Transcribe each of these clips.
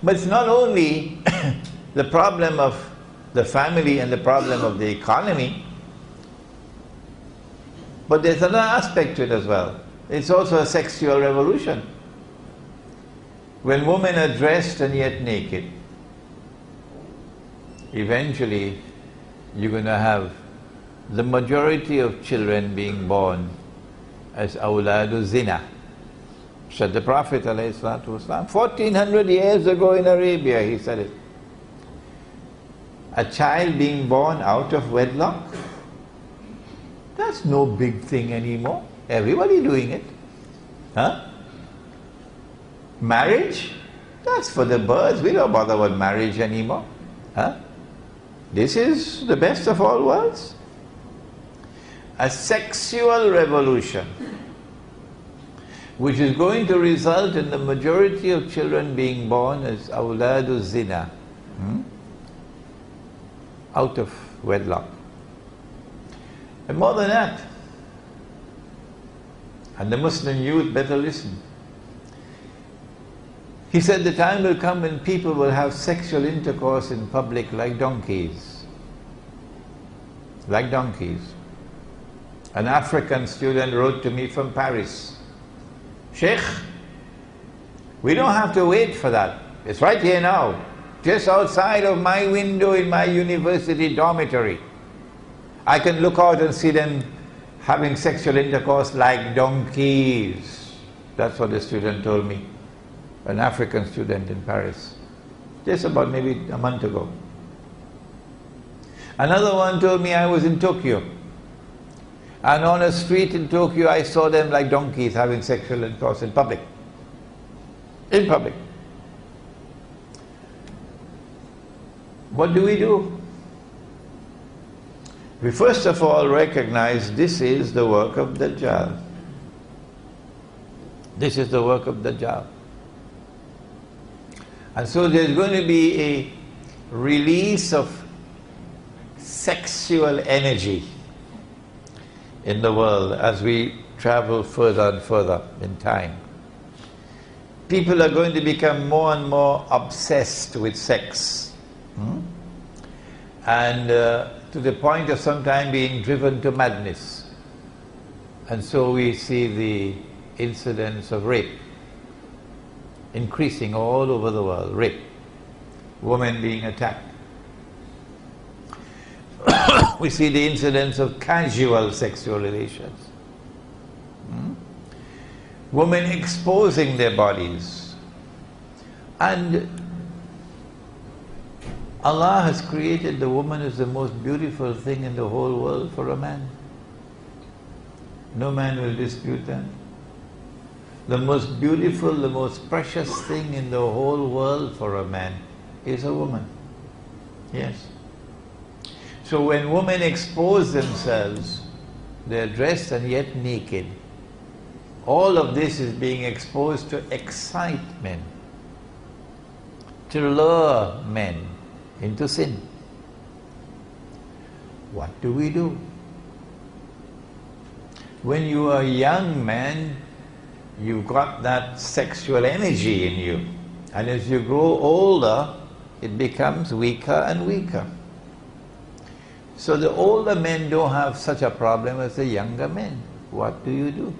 But it's not only the problem of the family and the problem of the economy, but there's another aspect to it as well. It's also a sexual revolution. When women are dressed and yet naked, eventually you're going to have the majority of children being born as awladu zina. Said the Prophet ﷺ, 1400 years ago in Arabia, he said it. A child being born out of wedlock, that's no big thing anymore. Everybody doing it. Huh? Marriage, that's for the birds. We don't bother about marriage anymore. Huh? This is the best of all worlds. A sexual revolution which is going to result in the majority of children being born as awladu zina, out of wedlock. And more than that, and the Muslim youth better listen. He said the time will come when people will have sexual intercourse in public like donkeys. Like donkeys. An African student wrote to me from Paris, Sheikh, we don't have to wait for that. It's right here now, just outside of my window in my university dormitory. I can look out and see them having sexual intercourse like donkeys. That's what the student told me. An African student in Paris. Just about maybe a month ago. Another one told me I was in Tokyo. And on a street in Tokyo I saw them like donkeys having sexual intercourse in public. In public. What do we do? We first of all recognize this is the work of Dajjal. This is the work of Dajjal. And so there's going to be a release of sexual energy in the world as we travel further and further in time. People are going to become more and more obsessed with sex. And to the point of sometimes being driven to madness. And so we see the incidence of rape increasing all over the world. Rape. Women being attacked. We see the incidence of casual sexual relations. Women exposing their bodies. And Allah has created the woman as the most beautiful thing in the whole world for a man. No man will dispute that. The most beautiful, the most precious thing in the whole world for a man is a woman. Yes. So when women expose themselves, they're dressed and yet naked. All of this is being exposed to excite men, to lure men into sin. What do we do? When you are a young man, you've got that sexual energy in you. And as you grow older, it becomes weaker and weaker. So the older men don't have such a problem as the younger men. What do you do?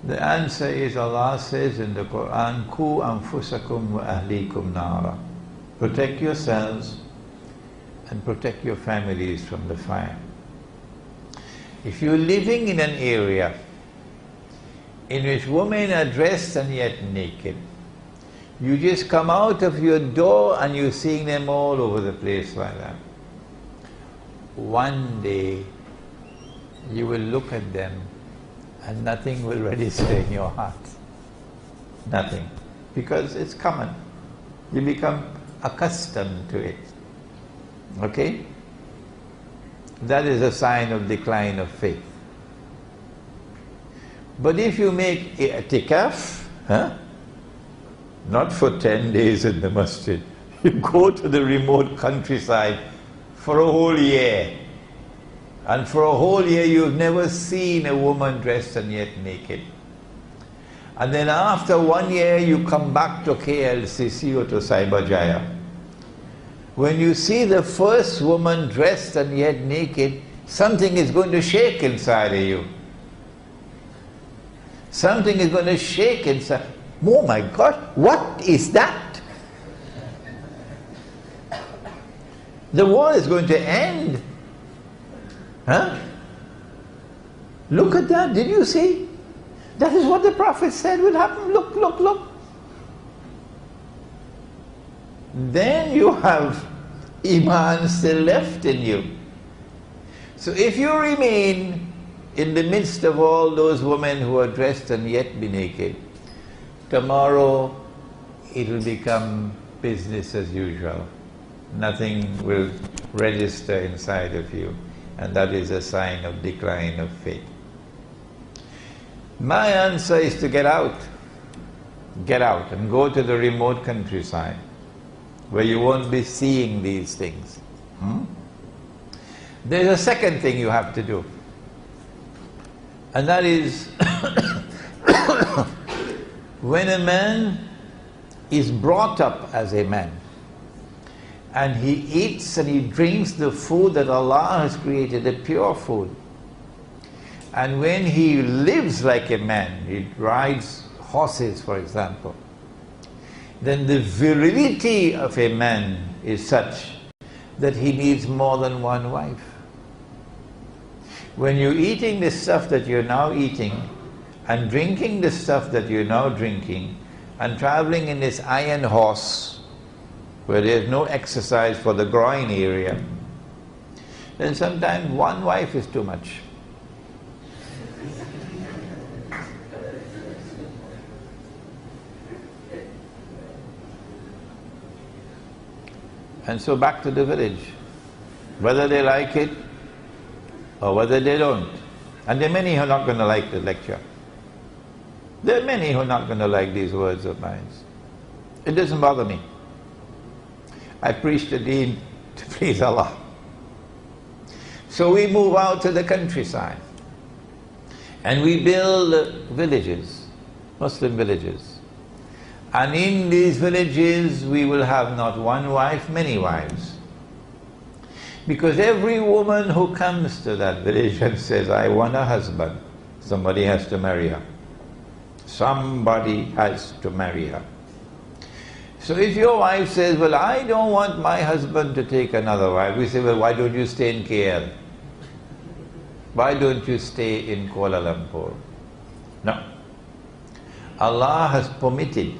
The answer is, Allah says in the Quran, Ku anfusakum wa ahlikum nara. Protect yourselves and protect your families from the fire. If you're living in an area in which women are dressed and yet naked, you just come out of your door and you're seeing them all over the place like that. One day you will look at them and nothing will register in your heart. Nothing. Because it's common. You become accustomed to it. Okay? That is a sign of decline of faith. But if you make i'tikaf, not for 10 days in the masjid, you go to the remote countryside for a whole year. And for a whole year you've never seen a woman dressed and yet naked. And then after 1 year you come back to KLCC or to Cyberjaya. When you see the first woman dressed and yet naked, something is going to shake inside of you. Something is going to shake inside. Oh my God, what is that? The world is going to end. Huh? Look at that, did you see? That is what the Prophet said will happen. Look, look, look. Then you have Iman still left in you. So if you remain in the midst of all those women who are dressed and yet be naked, tomorrow it will become business as usual. Nothing will register inside of you, and that is a sign of decline of faith. My answer is to get out. Get out and go to the remote countryside where you won't be seeing these things. There's a second thing you have to do, and that is when a man is brought up as a man and he eats and he drinks the food that Allah has created, the pure food, and when he lives like a man, he rides horses, for example, then the virility of a man is such that he needs more than one wife. When you're eating the stuff that you're now eating and drinking the stuff that you're now drinking and traveling in this iron horse where there's no exercise for the groin area, then sometimes one wife is too much. And so back to the village, whether they like it or whether they don't. And there are many who are not going to like the lecture. There are many who are not going to like these words of mine. It doesn't bother me. I preach the deen to please Allah. So we move out to the countryside and we build villages, Muslim villages. And in these villages we will have not one wife, many wives. Because every woman who comes to that village and says, I want a husband, somebody has to marry her. Somebody has to marry her. So if your wife says, well, I don't want my husband to take another wife, we say, well, why don't you stay in KL? Why don't you stay in Kuala Lumpur? No. Allah has permitted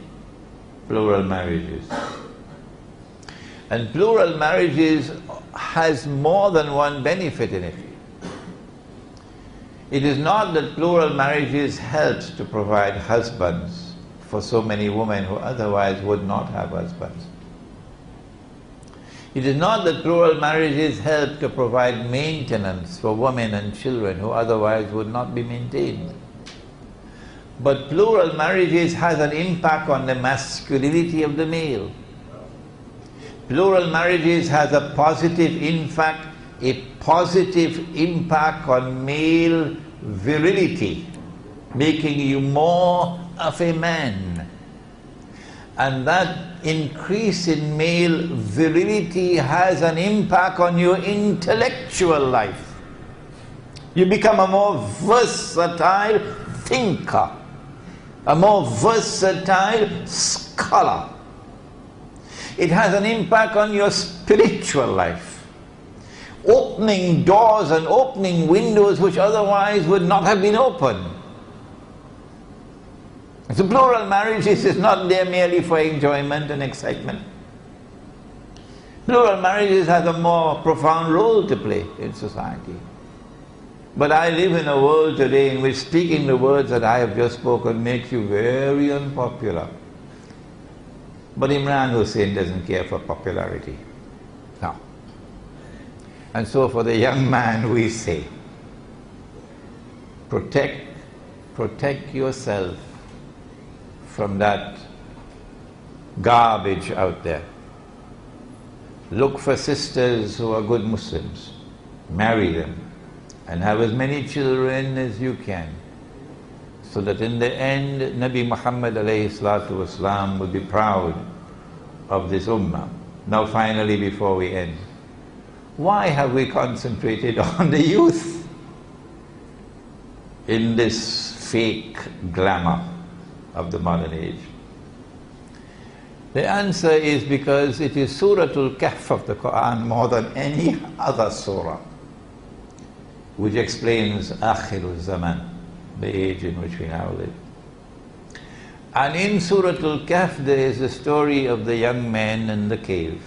plural marriages. And plural marriages has more than one benefit in it. It is not that plural marriages helps to provide husbands for so many women who otherwise would not have husbands. It is not that plural marriages help to provide maintenance for women and children who otherwise would not be maintained. But plural marriages has an impact on the masculinity of the male. Plural marriages has a positive impact on male virility, making you more of a man. And that increase in male virility has an impact on your intellectual life. You become a more versatile thinker, a more versatile scholar. It has an impact on your spiritual life, opening doors and opening windows which otherwise would not have been opened. So plural marriages is not there merely for enjoyment and excitement. Plural marriages has a more profound role to play in society. But I live in a world today in which speaking the words that I have just spoken makes you very unpopular. But Imran Hussein doesn't care for popularity. No. And so for the young man we say, protect yourself from that garbage out there. Look for sisters who are good Muslims. Marry them and have as many children as you can, so that in the end Nabi Muhammad alayhi salatu wasalam will be proud of this ummah. Now finally, before we end, why have we concentrated on the youth in this fake glamour of the modern age? The answer is because it is Suratul Kahf of the Quran more than any other surah which explains Akhirul Zaman, the age in which we now live. And in Suratul Kahf there is the story of the young men in the cave.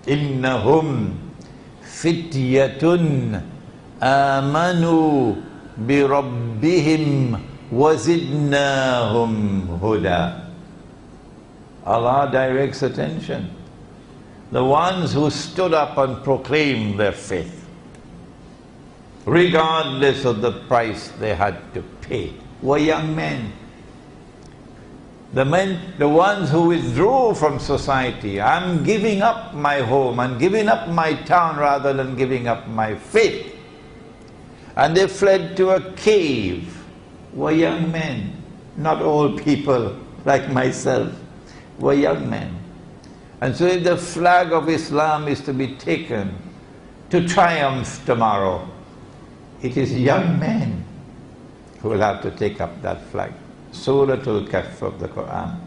Innahum fityatun amanu bi rabbihim wazidnahum huda. Allah directs attention. The ones who stood up and proclaimed their faith, regardless of the price they had to pay, were young men. The ones who withdrew from society, I'm giving up my home, I'm giving up my town rather than giving up my faith. And they fled to a cave, were young men, not old people like myself, were young men. And so if the flag of Islam is to be taken to triumph tomorrow, it is young men who will have to take up that flag. Suratul Kahf of the Quran.